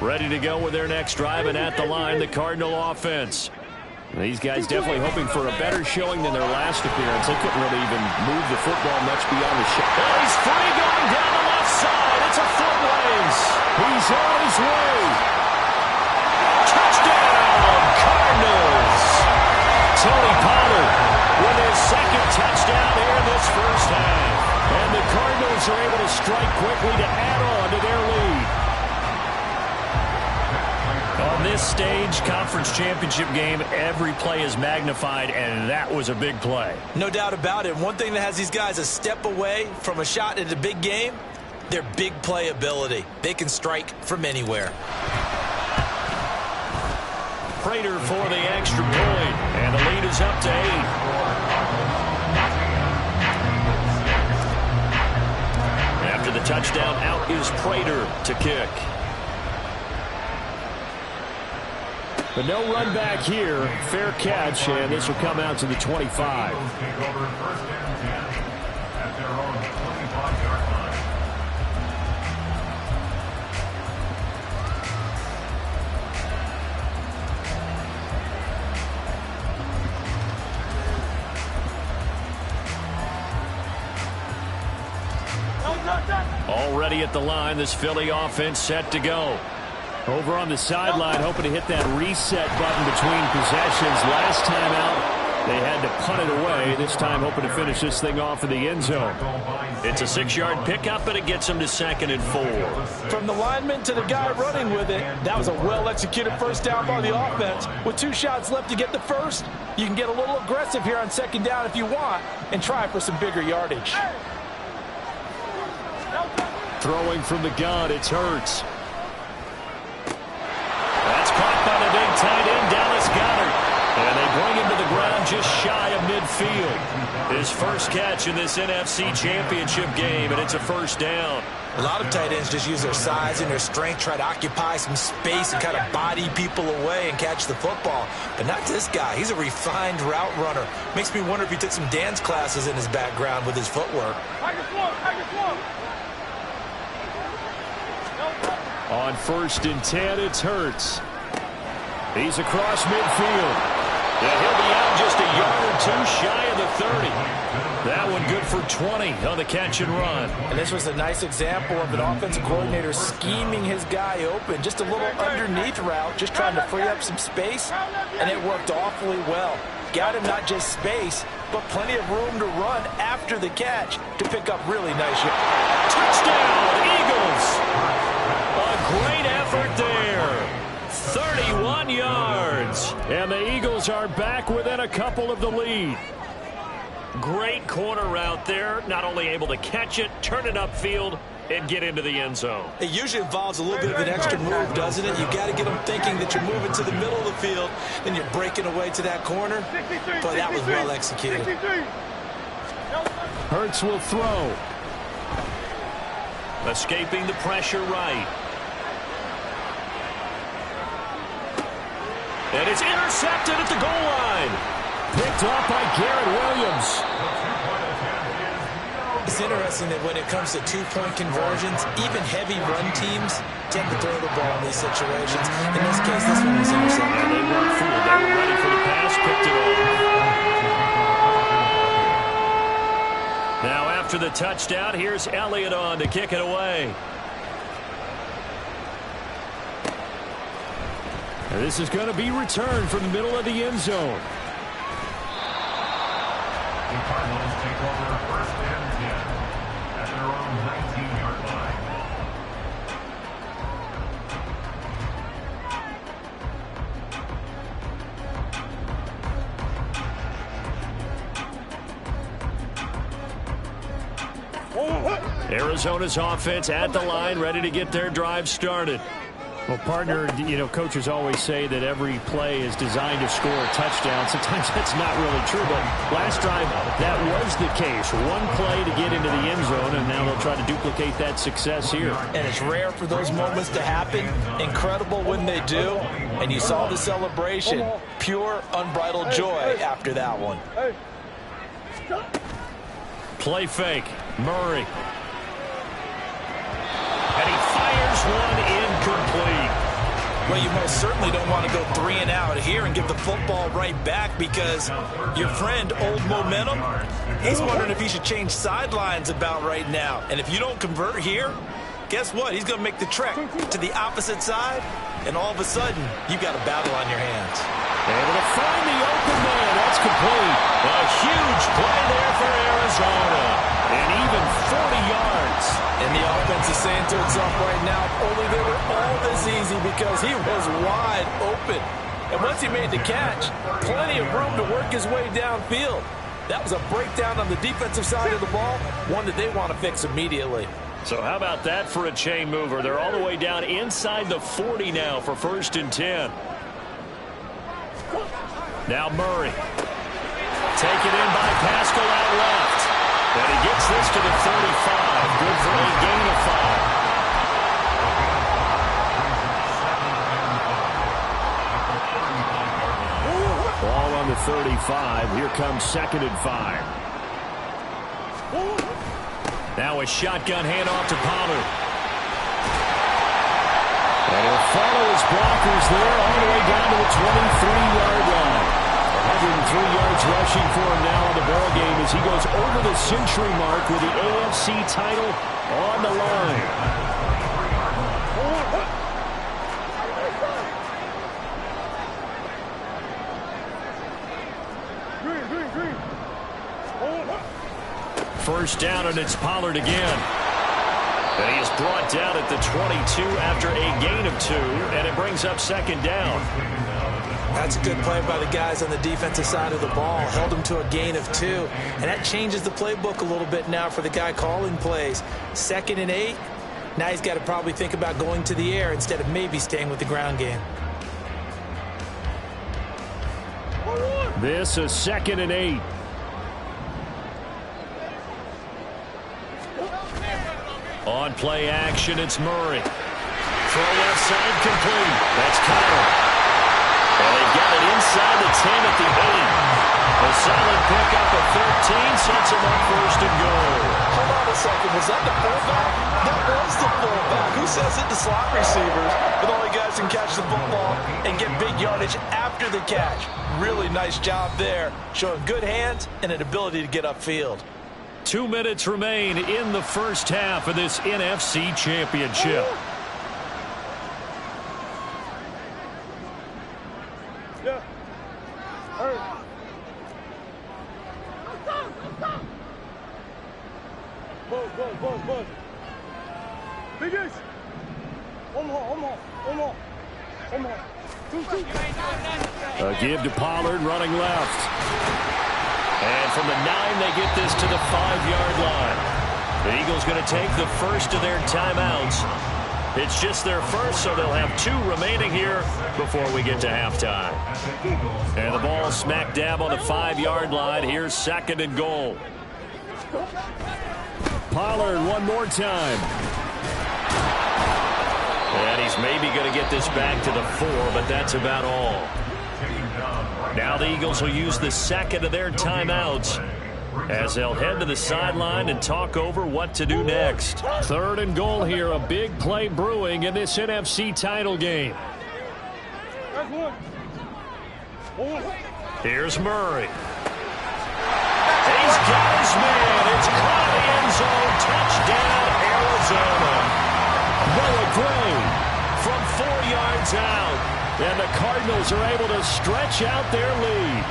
Ready to go with their next drive, and at the line, the Cardinal offense. These guys definitely hoping for a better showing than their last appearance. They couldn't really even move the football much beyond the shot. Oh, he's free going down the left side. It's a foot race. He's on his way. Touchdown, Cardinals. Tony Pollard with his second touchdown here in this first half. And the Cardinals are able to strike quickly to add on to their lead. On this stage, conference championship game, every play is magnified, and that was a big play. No doubt about it. One thing that has these guys a step away from a shot at a big game, their big play ability. They can strike from anywhere. Prater for the extra point, and the lead is up to 8. After the touchdown, out is Prater to kick. But no run back here. Fair catch, and this will come out to the 25. Already at the line, this Philly offense set to go. Over on the sideline, hoping to hit that reset button between possessions. Last time out, they had to punt it away. This time, hoping to finish this thing off in the end zone. It's a 6-yard pickup, and it gets them to 2nd and 4. From the lineman to the guy running with it, that was a well-executed first down by the offense. With 2 shots left to get the first, you can get a little aggressive here on 2nd down if you want and try for some bigger yardage. Throwing from the gun, it's Hurts. That's caught by the big tight end, Dallas Goedert. And they bring him to the ground just shy of midfield. His first catch in this NFC Championship game, and it's a first down. A lot of tight ends just use their size and their strength, try to occupy some space and kind of body people away and catch the football. But not this guy. He's a refined route runner. Makes me wonder if he took some dance classes in his background with his footwork. On 1st and 10, it's Hurts. He's across midfield. And he'll be out just a yard or 2 shy of the 30. That one good for 20 on the catch and run. And this was a nice example of an offensive coordinator scheming his guy open. Just a little underneath route, just trying to free up some space, and it worked awfully well. Got him not just space, but plenty of room to run after the catch to pick up really nice yards. Touchdown, Eagles! A great effort there. 31 yards. And the Eagles are back within a couple of the lead. Great corner route there. Not only able to catch it, turn it upfield, and get into the end zone. It usually involves a little bit of an extra move, doesn't it? You've got to get them thinking that you're moving to the middle of the field, then you're breaking away to that corner. But that was well executed. Hurts will throw. Escaping the pressure right. And it's intercepted at the goal line. Picked off by Garrett Williams. It's interesting that when it comes to 2-point conversions, even heavy run teams tend to throw the ball in these situations. In this case, this one was intercepted. They weren't fooled. They were ready for the pass, picked it off. Now after the touchdown, here's Elliott on to kick it away. And this is going to be returned from the middle of the end zone. The Cardinals take over 1st and 10 at their own 19-yard line. Arizona's offense at the line, ready to get their drive started. Well, partner, you know, coaches always say that every play is designed to score a touchdown. Sometimes that's not really true, but last drive, that was the case. One play to get into the end zone, and now they'll try to duplicate that success here. And it's rare for those moments to happen. Incredible when they do. And you saw the celebration. Pure, unbridled joy after that one. Play fake. Murray. And he fires one incomplete. Well, you most certainly don't want to go 3 and out here and give the football right back, because your friend, Old Momentum, he's wondering if he should change sidelines about right now. And if you don't convert here, guess what? He's going to make the trek to the opposite side, and all of a sudden, you've got a battle on your hands. Able to find the open man. That's complete. A huge play there for Arizona. And even 40 yards. And the offense is saying to itself right now, only they were all this easy, because he was wide open. And once he made the catch, plenty of room to work his way downfield. That was a breakdown on the defensive side of the ball, one that they want to fix immediately. So how about that for a chain mover? They're all the way down inside the 40 now for 1st and 10. Now Murray. Taken in by Pascal out left. And he gets this to the 35. Good for a gain of 5. Ball on the 35. Here comes 2nd and 5. Now a shotgun handoff to Pollard. And he'll follow his blockers there all the way down to the 23-yard line. 103 yards rushing for him now on the ball game as he goes over the century mark with the AFC title on the line. First down, and it's Pollard again. And he is brought down at the 22 after a gain of 2, and it brings up 2nd down. That's a good play by the guys on the defensive side of the ball. Held him to a gain of 2. And that changes the playbook a little bit now for the guy calling plays. 2nd and 8. Now he's got to probably think about going to the air instead of maybe staying with the ground game. This is 2nd and 8. On play action, it's Murray. Throw left side complete. That's Connor. And they got it inside the 10 at the 8. A solid pickup of 13 sets him up 1st and goal. Hold on a second. Was that the fullback? That was the fullback. Who says it? The slot receivers. But only guys can catch the football and get big yardage after the catch. Really nice job there, showing good hands and an ability to get upfield. 2 minutes remain in the first half of this NFC Championship. A give to Pollard, running left. And from the 9, they get this to the 5-yard line. The Eagles going to take the first of their timeouts. It's just their first, so they'll have 2 remaining here before we get to halftime. And the ball smack dab on the 5-yard line. Here's 2nd and goal. Pollard one more time. And he's maybe going to get this back to the 4, but that's about all. Now the Eagles will use the 2nd of their timeouts as they'll head to the sideline and talk over what to do next. 3rd and goal here, a big play brewing in this NFC title game. Here's Murray. He's got his man. It's caught in the end zone. Touchdown, Arizona. Noah Gray from 4 yards out. And the Cardinals are able to stretch out their lead.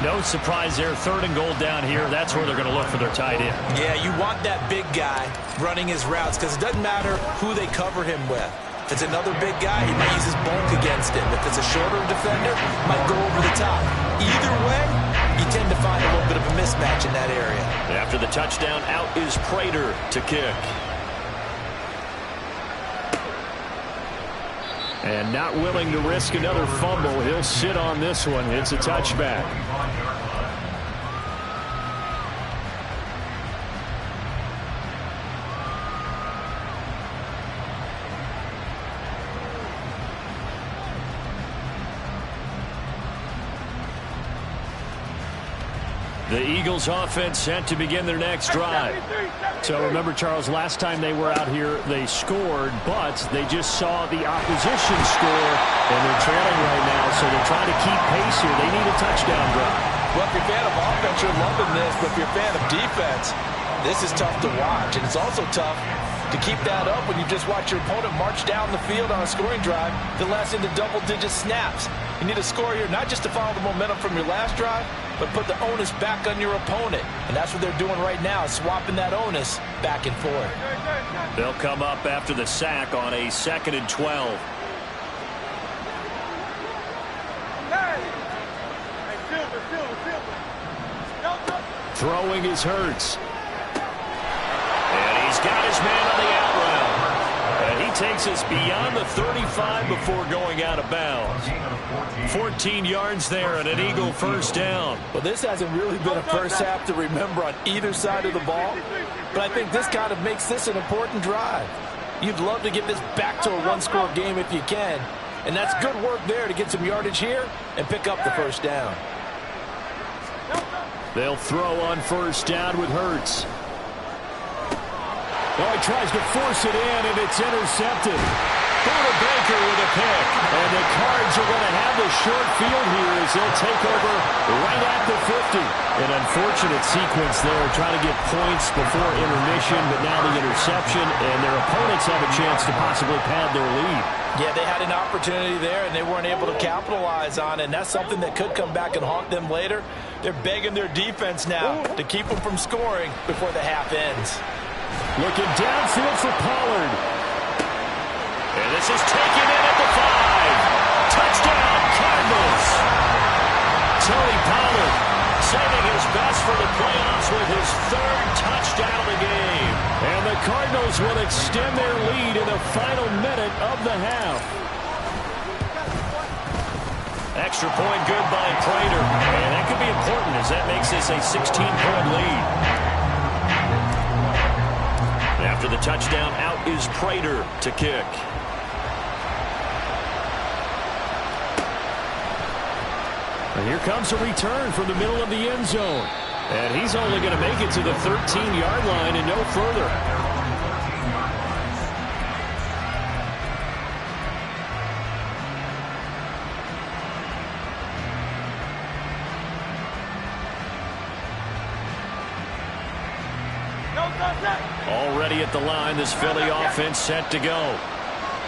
No surprise there. 3rd and goal down here. That's where they're going to look for their tight end. Yeah, you want that big guy running his routes because it doesn't matter who they cover him with. If it's another big guy, he might use his bulk against him. If it's a shorter defender, might go over the top. Either way, you tend to find a little bit of a mismatch in that area. After the touchdown, out is Prater to kick. And not willing to risk another fumble, he'll sit on this one. It's a touchback. The Eagles offense set to begin their next drive. So remember, Charles, last time they were out here, they scored, but they just saw the opposition score, and they're trailing right now, so they're trying to keep pace here. They need a touchdown drive. Well, if you're a fan of offense, you're loving this, but if you're a fan of defense, this is tough to watch, and it's also tough to keep that up when you just watch your opponent march down the field on a scoring drive that lasts into double-digit snaps. You need a score here, not just to follow the momentum from your last drive, but put the onus back on your opponent. And that's what they're doing right now, swapping that onus back and forth. They'll come up after the sack on a 2nd and 12. Throwing is Hurts. And he's got his man on the out route. And he takes us beyond the 35 before going out of bounds. 14 yards there and an Eagle first down. Well, this hasn't really been a first half to remember on either side of the ball, but I think this kind of makes this an important drive. You'd love to get this back to a one-score game if you can, and that's good work there to get some yardage here and pick up the first down. They'll throw on first down with Hurts. Oh, he tries to force it in, and it's intercepted. Buda Baker with a pick. And the Cards are going to have the short field here as they'll take over right at the 50. An unfortunate sequence there, trying to get points before intermission, but now the interception, and their opponents have a chance to possibly pad their lead. Yeah, they had an opportunity there, and they weren't able to capitalize on it, and that's something that could come back and haunt them later. They're begging their defense now to keep them from scoring before the half ends. Looking downfield for Pollard. And this is taken in at the 5. Touchdown, Cardinals. Tony Pollard saving his best for the playoffs with his 3rd touchdown of the game. And the Cardinals will extend their lead in the final minute of the half. Extra point good by Prater. And that could be important as that makes this a 16-point lead. After the touchdown, out is Prater to kick. And here comes a return from the middle of the end zone. And he's only going to make it to the 13-yard line and no further. Already at the line, this Philly offense set to go.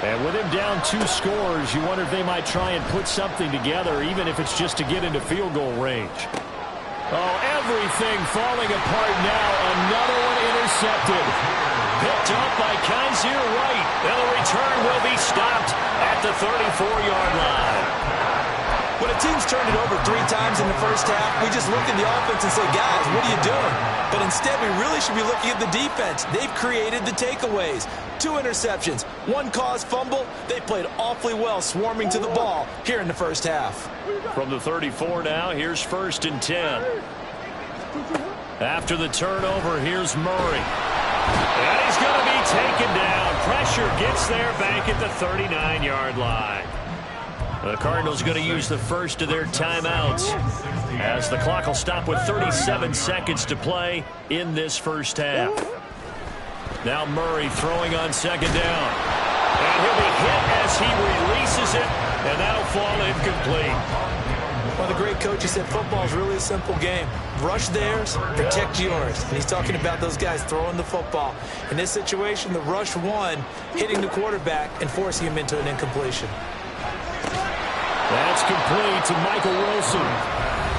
And with him down 2 scores, you wonder if they might try and put something together, even if it's just to get into field goal range. Oh, everything falling apart now. Another one intercepted. Picked up by Kaiser White. And the return will be stopped at the 34-yard line. When a team's turned it over 3 times in the first half, we just look at the offense and say, guys, what are you doing? But instead, we really should be looking at the defense. They've created the takeaways. 2 interceptions, 1 caused fumble. They played awfully well swarming to the ball here in the first half. From the 34 now, here's 1st and 10. After the turnover, here's Murray. And he's going to be taken down. Pressure gets there back at the 39-yard line. The Cardinals going to use the first of their timeouts as the clock will stop with 37 seconds to play in this first half. Now Murray throwing on 2nd down. And he'll be hit as he releases it, and that'll fall incomplete. One of the great coaches said football is really a simple game. Rush theirs, protect yours. And he's talking about those guys throwing the football. In this situation, the rush won, hitting the quarterback and forcing him into an incompletion. That's complete to Michael Wilson.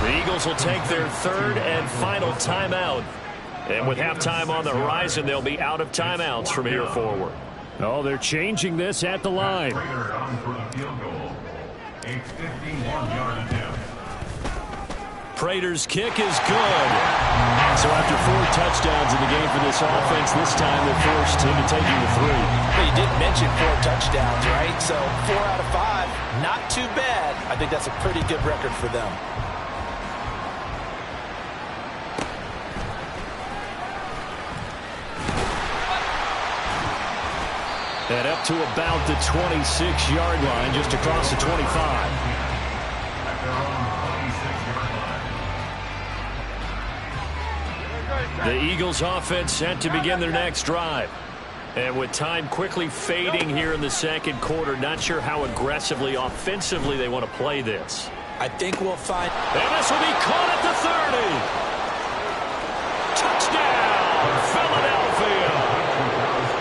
The Eagles will take their 3rd and final timeout. And with halftime on the horizon, they'll be out of timeouts from here forward. Oh, they're changing this at the line. Prater on for the field goal. A 51-yard attempt. Prater's kick is good. So after 4 touchdowns in the game for this offense, this time they're forced into taking the 3. Well, you did mention 4 touchdowns, right? So 4 out of 5, not too bad. I think that's a pretty good record for them. And up to about the 26-yard line, just across the 25. The Eagles offense set to begin their next drive. And with time quickly fading here in the second quarter, not sure how aggressively, offensively they want to play this. I think we'll find... And this will be caught at the 30. Touchdown, Philadelphia.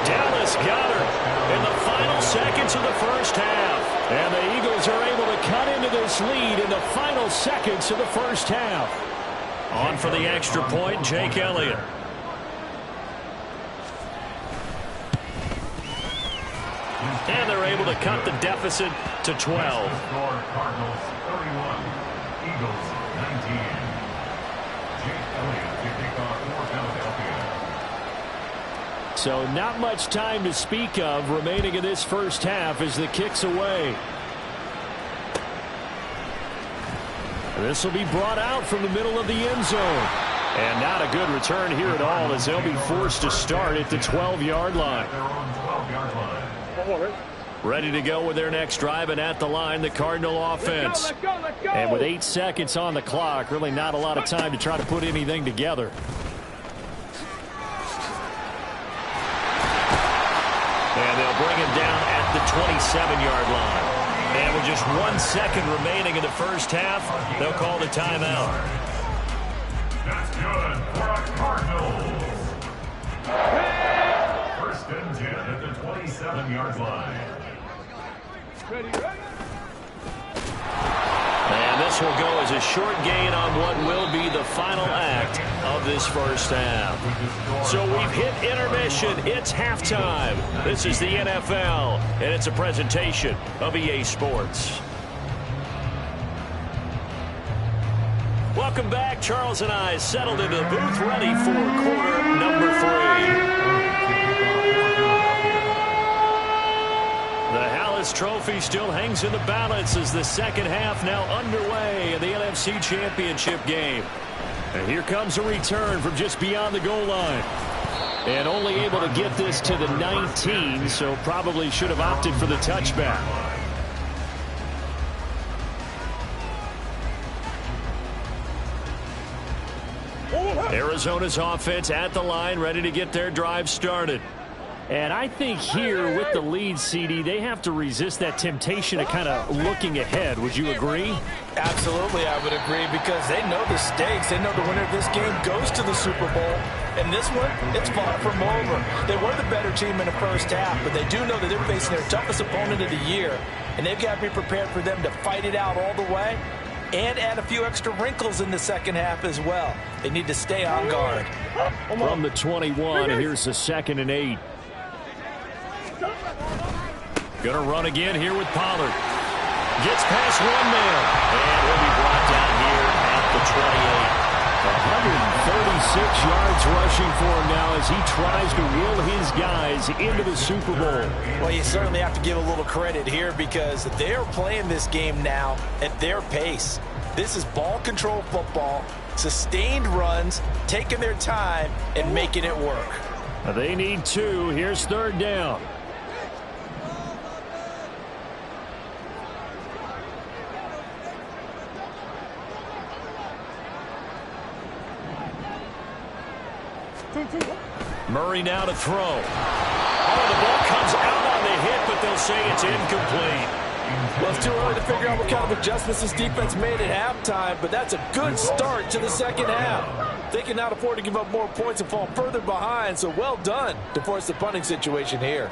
Dallas Goedert in the final seconds of the first half. And the Eagles are able to cut into this lead in the final seconds of the first half. On for the extra point, Jake Elliott. And they're able to cut the deficit to 12. Cardinals 31, Eagles 19. Jake Elliott to kick off for Philadelphia. So not much time to speak of remaining in this first half as the kick's away. This will be brought out from the middle of the end zone. And not a good return here at all as they'll be forced to start at the 12-yard line. Their own 12-yard line. Ready to go with their next drive, and at the line, the Cardinal offense. Let's go. And with 8 seconds on the clock, really not a lot of time to try to put anything together. And they'll bring him down at the 27-yard line. And with just 1 second remaining in the first half, they'll call the timeout. That's good for our Cardinals. First and 10 at the 27-yard line. And this will go as a short gain on what will be the final act of this first half. So we've hit intermission. It's halftime. This is the NFL, and it's a presentation of EA Sports. Welcome back. Charles and I settled into the booth, ready for quarter number 3. The Hallis Trophy still hangs in the balance as the second half now underway in the NFC Championship game. And here comes a return from just beyond the goal line. And only able to get this to the 19, so probably should have opted for the touchback. Arizona's offense at the line, ready to get their drive started. And I think here with the lead, CD, they have to resist that temptation of kind of looking ahead. Would you agree? Absolutely, I would agree, because they know the stakes. They know the winner of this game goes to the Super Bowl. And this one, it's far from over. They were the better team in the first half, but they do know that they're facing their toughest opponent of the year. And they've got to be prepared for them to fight it out all the way and add a few extra wrinkles in the second half as well. They need to stay on guard. From the 21, here's the 2nd and 8. Gonna run again here with Pollard. Gets past one man. And he'll be brought down here at the 28. 136 yards rushing for him now as he tries to will his guys into the Super Bowl. Well, you certainly have to give a little credit here because they're playing this game now at their pace. This is ball control football, sustained runs, taking their time and making it work. They need 2. Here's 3rd down. Murray now to throw. Oh, the ball comes out on the hit, but they'll say it's incomplete. Well, it's too early to figure out what kind of adjustments this defense made at halftime, but that's a good start to the second half. They can now afford to give up more points and fall further behind, so well done to force the punting situation here.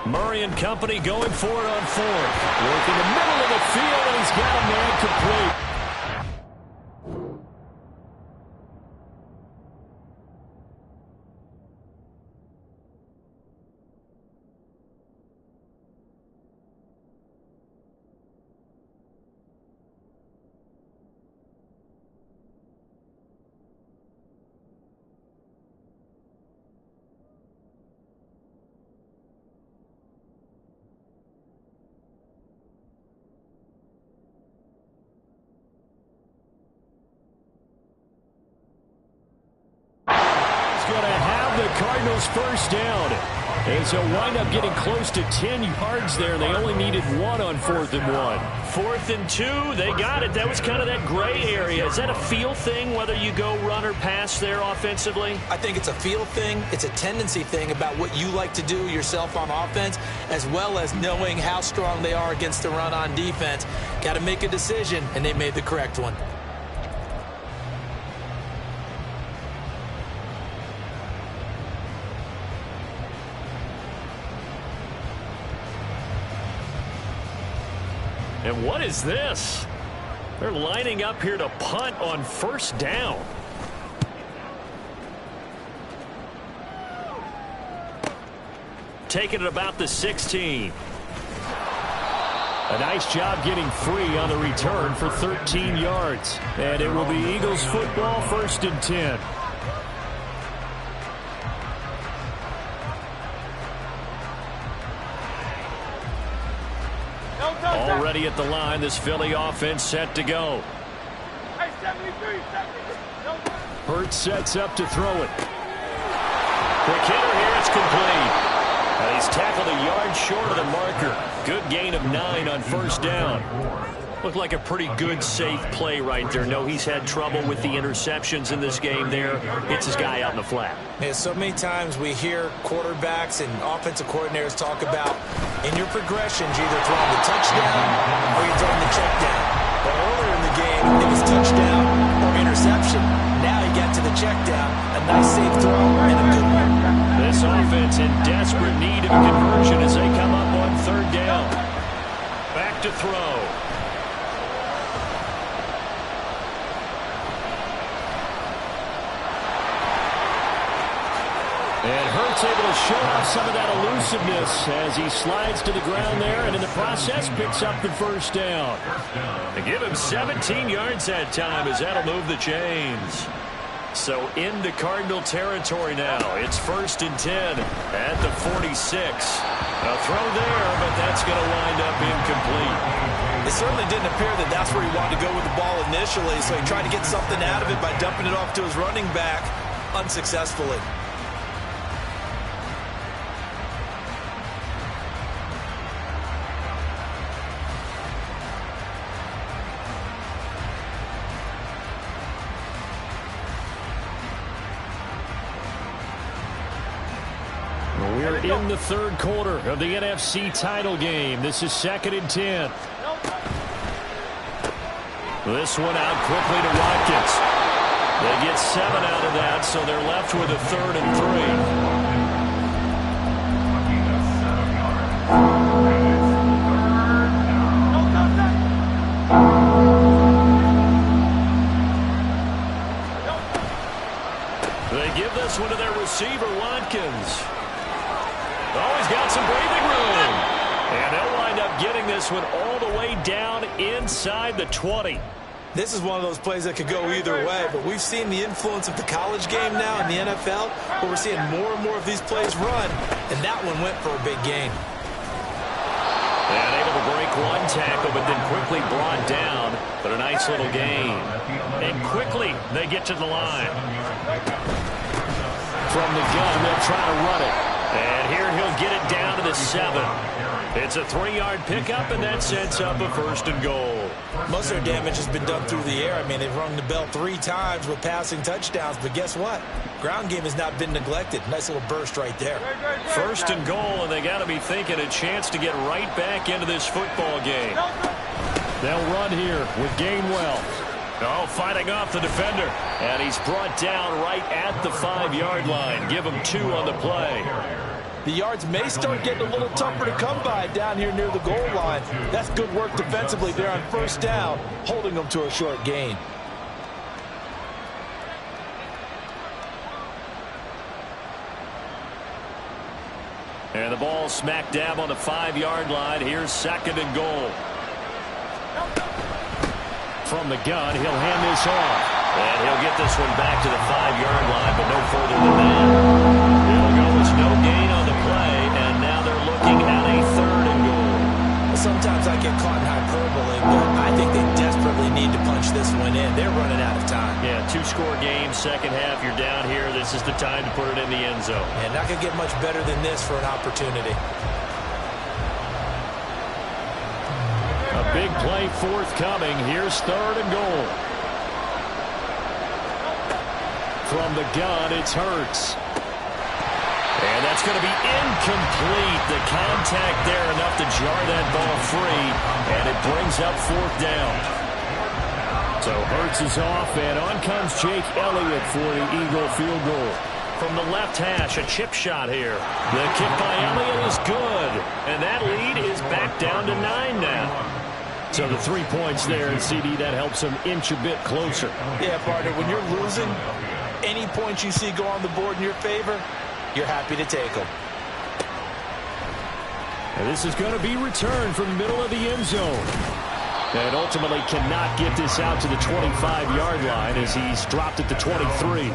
Murray and company going for it on 4th. Work in the middle of the field, and he's got a man complete. Cardinals first down. And so wind up getting close to 10 yards there. They only needed 1 on 4th and 1. 4th and 2, they got it. That was kind of that gray area. Is that a feel thing, whether you go run or pass there offensively? I think it's a feel thing. It's a tendency thing about what you like to do yourself on offense, as well as knowing how strong they are against the run on defense. Got to make a decision, and they made the correct one. And what is this? They're lining up here to punt on 1st down. Taking it about the 16. A nice job getting free on the return for 13 yards. And it will be Eagles football, 1st and 10. Already at the line, this Philly offense set to go. Hurts sets up to throw it. Quick hitter here, it's complete. And he's tackled a yard short of the marker. Good gain of 9 on 1st down. Looked like a pretty good, safe play right there. No, he's had trouble with the interceptions in this game there. Hits his guy out in the flat. Yeah, so many times we hear quarterbacks and offensive coordinators talk about in your progressions, you're either throwing the touchdown or you're throwing the check down. But earlier in the game, it was touchdown or interception. Now he got to the check down. A nice safe throw and a good one. This offense in desperate need of a conversion as they come up on 3rd down. Back to throw. And Hurts able to show off some of that elusiveness as he slides to the ground there and in the process picks up the 1st down. They give him 17 yards that time as that'll move the chains. So into Cardinal territory now. It's 1st and 10 at the 46. A throw there, but that's going to wind up incomplete. It certainly didn't appear that that's where he wanted to go with the ball initially, so he tried to get something out of it by dumping it off to his running back unsuccessfully. We're in the 3rd quarter of the NFC title game. This is 2nd and 10. This one out quickly to Watkins. They get 7 out of that, so they're left with a 3rd and 3. They give this one to their receiver, Watkins. Oh, he's got some breathing room. And they'll wind up getting this one all the way down inside the 20. This is one of those plays that could go either way, but we've seen the influence of the college game now in the NFL, where we're seeing more and more of these plays run, and that one went for a big gain. And able to break one tackle, but then quickly brought down, but a nice little gain. And quickly they get to the line. From the gun, they'll try to run it. And here he'll get it down to the 7. It's a 3-yard pickup, and that sets up a 1st and goal. Most of their damage has been done through the air. I mean, they've rung the bell 3 times with passing touchdowns, but guess what? Ground game has not been neglected. Nice little burst right there. 1st and goal, and they got to be thinking a chance to get right back into this football game. They'll run here with Gainwell. Oh, fighting off the defender. And he's brought down right at the 5-yard line. Give him 2 on the play. The yards may start getting a little tougher to come by down here near the goal line. That's good work defensively there on 1st down, holding them to a short gain. And the ball smack dab on the 5-yard line. Here's 2nd and goal. From the gun, he'll hand this off. And he'll get this one back to the 5-yard line, but no further than that. It'll go with no gain on the play, and now they're looking at a 3rd and goal. Sometimes I get caught in hyperbole, but I think they desperately need to punch punch this one in. They're running out of time. Yeah, two-score game, second half. You're down here. This is the time to put it in the end zone. And not going to get much better than this for an opportunity. A big play forthcoming. Here's 3rd and goal. From the gun, it's Hurts. And that's going to be incomplete. The contact there enough to jar that ball free, and it brings up 4th down. So Hurts is off, and on comes Jake Elliott for the Eagle field goal. From the left hash, a chip shot here. The kick by Elliott is good, and that lead is back down to 9 now. So the 3 points there, and CD, that helps them inch a bit closer. Yeah, partner, when you're losing, any points you see go on the board in your favor, you're happy to take them. And this is going to be returned from the middle of the end zone. And ultimately cannot get this out to the 25-yard line as he's dropped at the 23.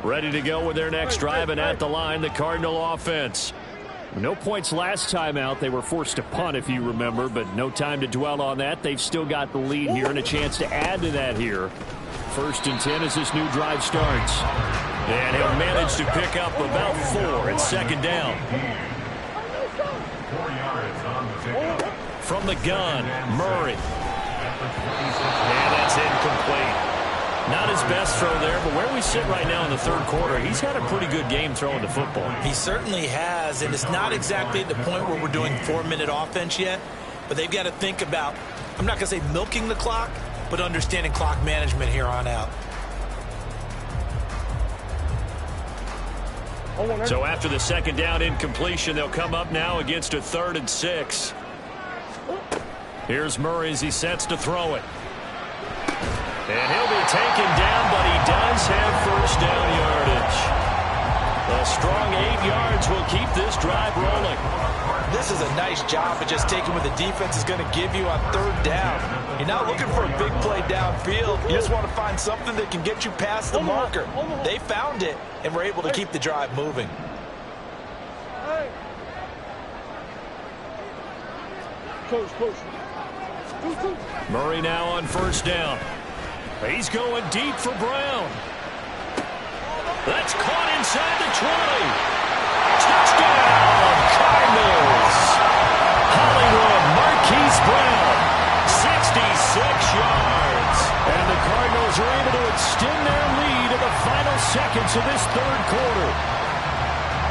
Ready to go with their next drive, and at the line, the Cardinal offense. No points last time out. They were forced to punt, if you remember, but no time to dwell on that. They've still got the lead here and a chance to add to that here. 1st and 10 as this new drive starts. And he'll manage to pick up about 4. It's 2nd down. 4 yards on the pickup. From the gun, Murray. And that's incomplete. Not his best throw there, but where we sit right now in the 3rd quarter, he's had a pretty good game throwing the football. He certainly has, and it's not exactly at the point where we're doing 4-minute offense yet, but they've got to think about, I'm not going to say milking the clock, but understanding clock management here on out. So after the 2nd down incompletion, they'll come up now against a 3rd and 6. Here's Murray as he sets to throw it. And he'll be taken down, but he does have 1st down yardage. A strong 8 yards will keep this drive rolling. This is a nice job of just taking what the defense is going to give you on 3rd down. You're not looking for a big play downfield. You just want to find something that can get you past the marker. They found it and were able to keep the drive moving. Murray now on 1st down. He's going deep for Brown. That's caught inside the 20. Touchdown, Cardinals. Hollywood Marquise Brown, 66 yards. And the Cardinals are able to extend their lead in the final seconds of this 3rd quarter.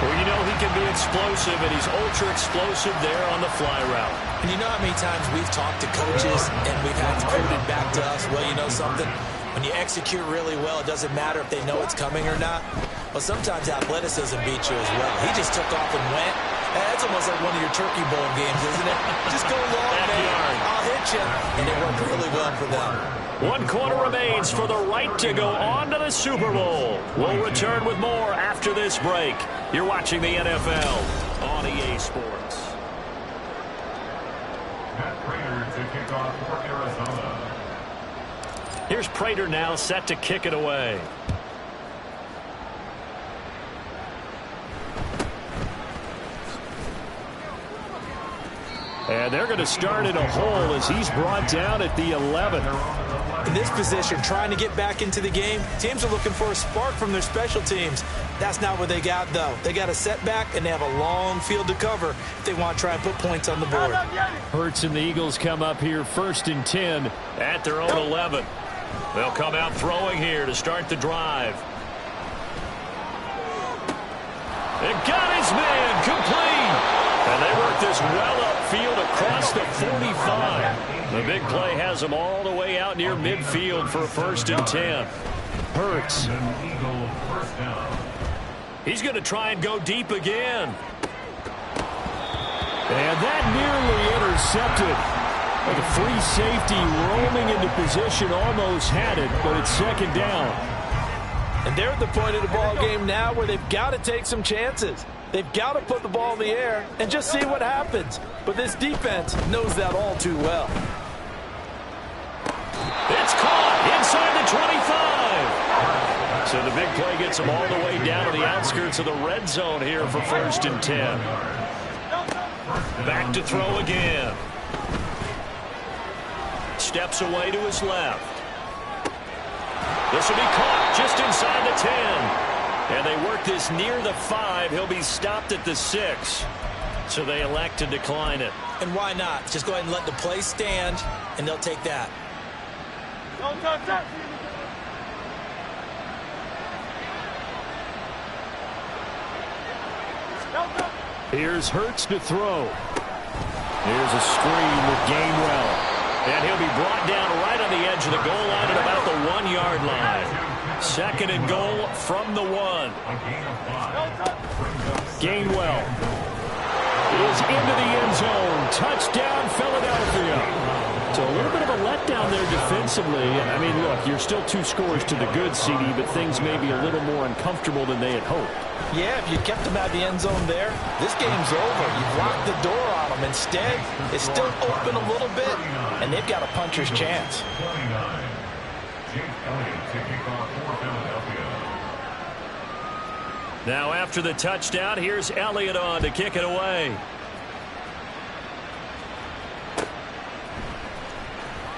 Well, you know he can be explosive, and he's ultra-explosive there on the fly route. And you know how many times we've talked to coaches and we've had it quoted back to us, well, you know something? When you execute really well, it doesn't matter if they know it's coming or not. Well, sometimes athleticism beats you as well. He just took off and went. That's almost like one of your Turkey Bowl games, isn't it? Just go long, man. I'll hit you. And it worked really well for them. 1 quarter remains for the right to go on to the Super Bowl. We'll return with more after this break. You're watching the NFL on EA Sports. Matt Prater to kick off for Arizona. Here's Prater now set to kick it away. And they're going to start in a hole as he's brought down at the 11. In this position, trying to get back into the game, teams are looking for a spark from their special teams. That's not what they got, though. They got a setback, and they have a long field to cover if they want to try and put points on the board. Hurts and the Eagles come up here 1st and 10 at their own 11. They'll come out throwing here to start the drive. It got his man complete. And they work this well upfield across the 45. The big play has them all the way out near midfield for a 1st and 10. Hurts. He's going to try and go deep again. And that nearly intercepted. The free safety roaming into position almost had it, but it's 2nd down. And they're at the point of the ball game now where they've got to take some chances. They've got to put the ball in the air and just see what happens. But this defense knows that all too well. It's caught inside the 25. So big play gets them all the way down to the outskirts of the red zone here for 1st and 10. Back to throw again. Steps away to his left. This will be caught just inside the 10. And they work this near the 5. He'll be stopped at the 6. So they elect to decline it. And why not? Just go ahead and let the play stand, and they'll take that. Here's Hurts to throw. Here's a screen with Gainwell. And he'll be brought down right on the edge of the goal line at about the 1-yard line. 2nd and goal from the 1. Gainwell is into the end zone. Touchdown, Philadelphia. So a little bit of a letdown there defensively. I mean, look, you're still 2 scores to the good, CD, but things may be a little more uncomfortable than they had hoped. Yeah, if you kept them out of the end zone there, this game's over. You've locked the door on them. Instead, it's still open a little bit, and they've got a puncher's chance. Now after the touchdown, here's Elliott on to kick it away.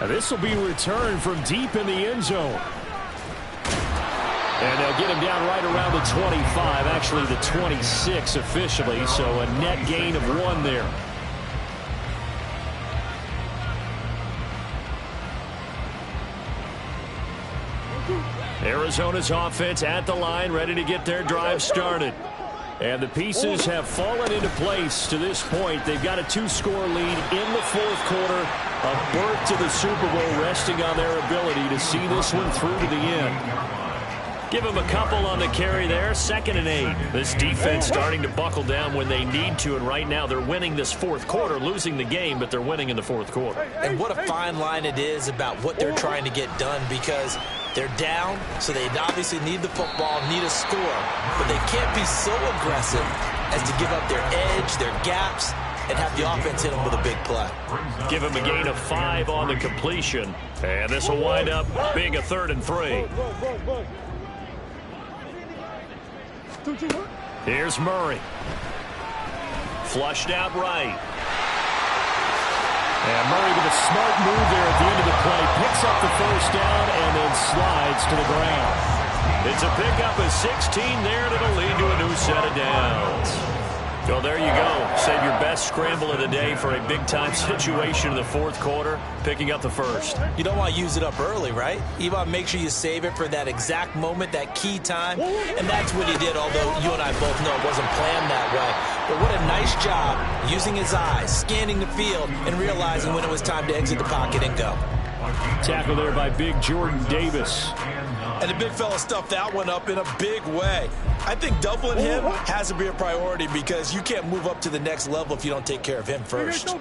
Now this will be returned from deep in the end zone. And they'll get him down right around the 25, actually the 26 officially, so a net gain of 1 there. Arizona's offense at the line, ready to get their drive started. And the pieces have fallen into place to this point. They've got a 2-score lead in the 4th quarter. A berth to the Super Bowl resting on their ability to see this one through to the end. Give them a couple on the carry there. 2nd and 8. This defense starting to buckle down when they need to, and right now they're winning this 4th quarter, losing the game, but they're winning in the 4th quarter. And what a fine line it is about what they're trying to get done, because they're down, so they obviously need the football, need a score, but they can't be so aggressive as to give up their edge, their gaps, and have the offense hit them with a big play. Give him a gain of 5 on the completion, and this will wind up being a 3rd and 3. Here's Murray. Flushed out right. And Murray with a smart move there at the end of the play. Picks up the 1st down and then slides to the ground. It's a pickup of 16 there that'll lead to a new set of downs. Well, there you go. Save your best scramble of the day for a big-time situation in the 4th quarter, picking up the 1st. You don't want to use it up early, right? You want to make sure you save it for that exact moment, that key time. And that's what he did, although you and I both know it wasn't planned that way. But what a nice job using his eyes, scanning the field, and realizing when it was time to exit the pocket and go. Tackle there by big Jordan Davis. And the big fella stuffed that one up in a big way. I think doubling him has to be a priority, because you can't move up to the next level if you don't take care of him first.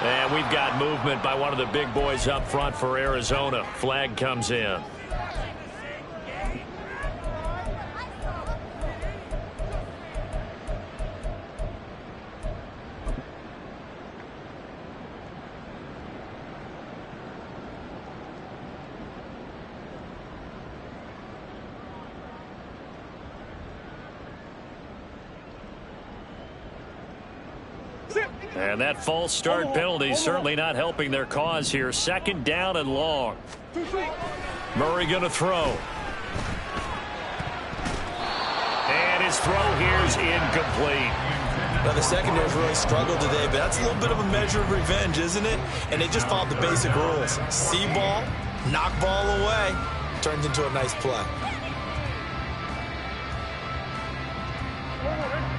And we've got movement by one of the big boys up front for Arizona. Flag comes in. And that false start penalty certainly not helping their cause here. 2nd down and long. Murray going to throw. And his throw here's incomplete. Now, the secondary's really struggled today, but that's a little bit of a measure of revenge, isn't it? And they just followed the basic rules. See ball, knock ball away, turns into a nice play.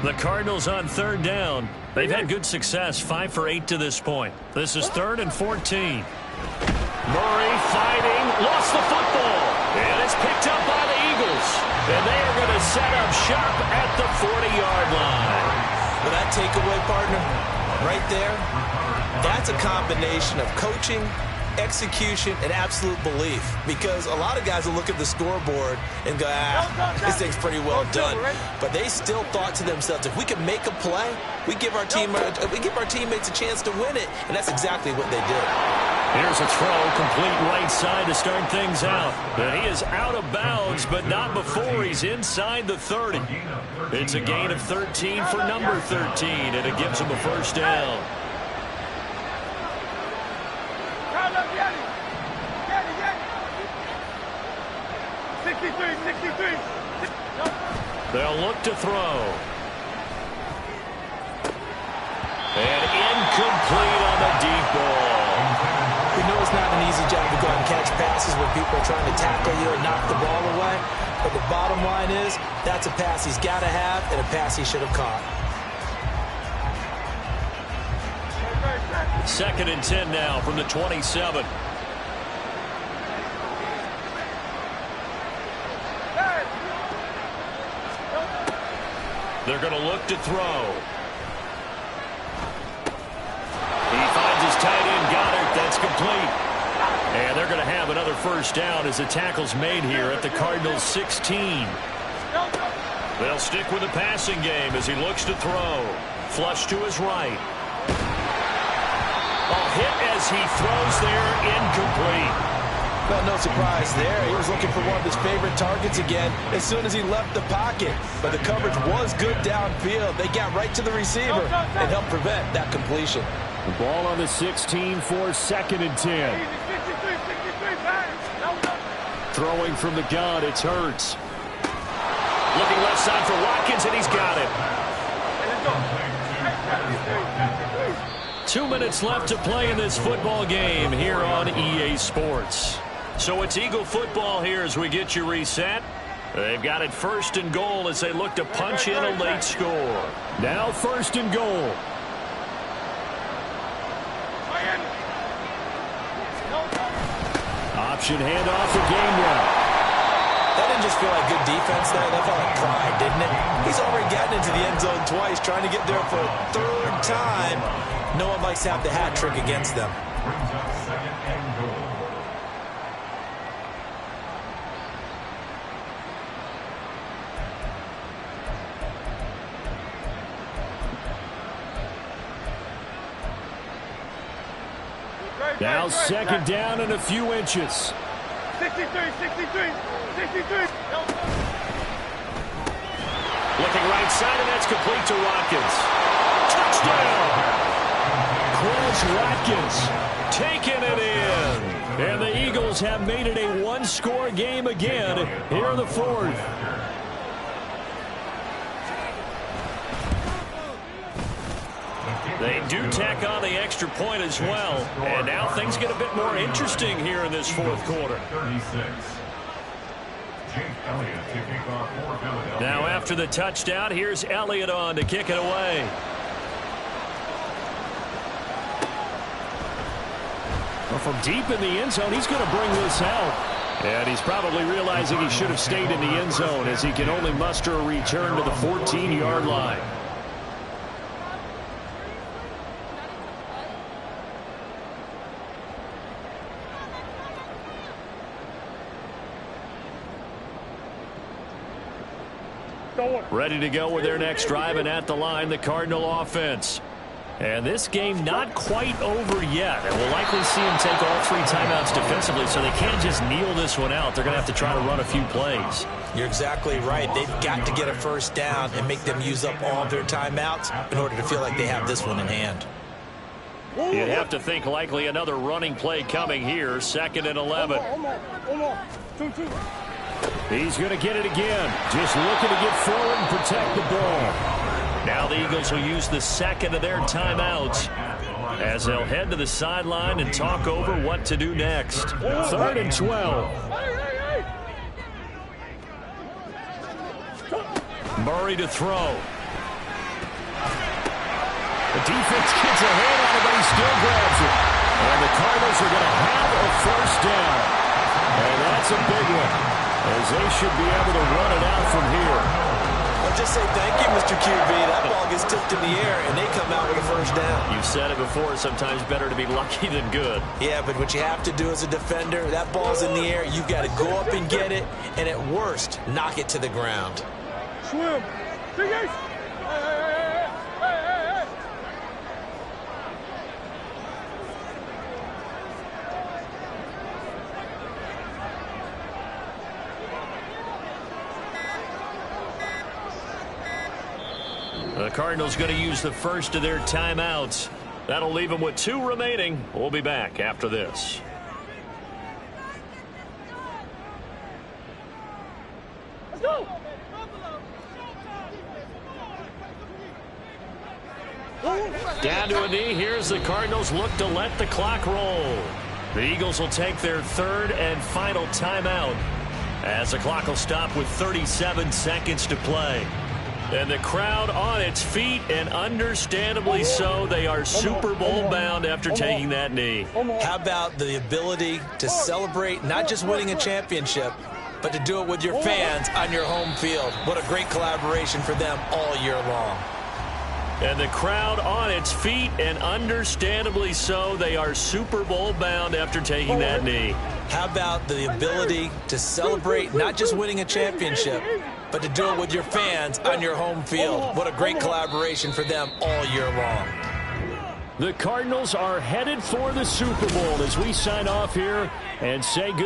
The Cardinals on 3rd down. They've had good success, 5 for 8 to this point. This is 3rd and 14. Murray fighting, lost the football, and it's picked up by the Eagles. And they are going to set up shop at the 40-yard line. Well, that takeaway, partner, right there, that's a combination of coaching, execution, and absolute belief. Because a lot of guys will look at the scoreboard and go, this thing's pretty well done. But they still thought to themselves, if we can make a play, we give our teammates a chance to win it. And that's exactly what they did. Here's a throw, complete right side to start things out. And he is out of bounds, but not before he's inside the 30. It's a gain of 13 for number 13, and it gives him a first down. They'll look to throw. And incomplete on the deep ball. We know it's not an easy job to go out and catch passes when people are trying to tackle you and knock the ball away. But the bottom line is, that's a pass he's got to have and a pass he should have caught. 2nd and 10 now from the 27. They're going to look to throw. He finds his tight end, Goddard. That's complete. And they're going to have another first down as the tackle's made here at the Cardinals' 16. They'll stick with the passing game as he looks to throw. Flush to his right. A hit as he throws there, incomplete. Well, no surprise there. He was looking for one of his favorite targets again as soon as he left the pocket. But the coverage was good downfield. They got right to the receiver and helped prevent that completion. The ball on the 16 for 2nd and 10. Throwing from the gun, it's Hurts. Looking left side for Watkins, and he's got it. 2 minutes left to play in this football game here on EA Sports. So it's Eagle football here as we get you reset. They've got it 1st and goal as they look to punch in a late score. Now 1st and goal. Option handoff for Gainwell. That didn't just feel like good defense there. That felt like pride, didn't it? He's already gotten into the end zone twice, trying to get there for a 3rd time. No one likes to have the hat trick against them. Brings up 2nd and goal. Now 2nd down and a few inches. 63. Looking right side, and that's complete to Watkins. Touchdown! Quez Watkins taking it in. And the Eagles have made it a one-score game again here in the 4th. They do tack on the extra point as well. And now things get a bit more interesting here in this 4th quarter. 36. Jake Elliott to kick off for Philadelphia. Now after the touchdown, here's Elliott on to kick it away. Well, from deep in the end zone, he's going to bring this out. And he's probably realizing he should have stayed in the end zone as he can only muster a return to the 14-yard line. Ready to go with their next drive, and at the line, the Cardinal offense. And this game not quite over yet. And we'll likely see them take all 3 timeouts defensively, so they can't just kneel this one out. They're going to have to try to run a few plays. You're exactly right. They've got to get a first down and make them use up all of their timeouts in order to feel like they have this one in hand. You'd have to think likely another running play coming here. 2nd and 11. He's going to get it again. Just looking to get forward and protect the ball. Now the Eagles will use the 2nd of their timeouts as they'll head to the sideline and talk over what to do next. 3rd and 12. Murray to throw. The defense gets a hand on it, but he still grabs it. And the Cardinals are going to have a first down. And that's a big one, as they should be able to run it out from here. I'll just say thank you, Mr. QB. That ball gets tipped in the air, and they come out with a first down. You've said it before, sometimes better to be lucky than good. Yeah, but what you have to do as a defender, that ball's in the air, you've got to go up and get it, and at worst, knock it to the ground. Swim. The Cardinals going to use the first of their timeouts. That'll leave them with 2 remaining. We'll be back after this. Let's go. Down to a knee. Here's the Cardinals look to let the clock roll. The Eagles will take their 3rd and final timeout as the clock will stop with 37 seconds to play. And the crowd on its feet, and understandably so. They are Super Bowl bound after taking that knee. How about the ability to celebrate not just winning a championship, but to do it with your fans on your home field? What a great collaboration for them all year long. And the crowd on its feet, and understandably so. They are Super Bowl bound after taking that knee. How about the ability to celebrate not just winning a championship, but to do it with your fans on your home field? What a great collaboration for them all year long. The Cardinals are headed for the Super Bowl as we sign off here and say good.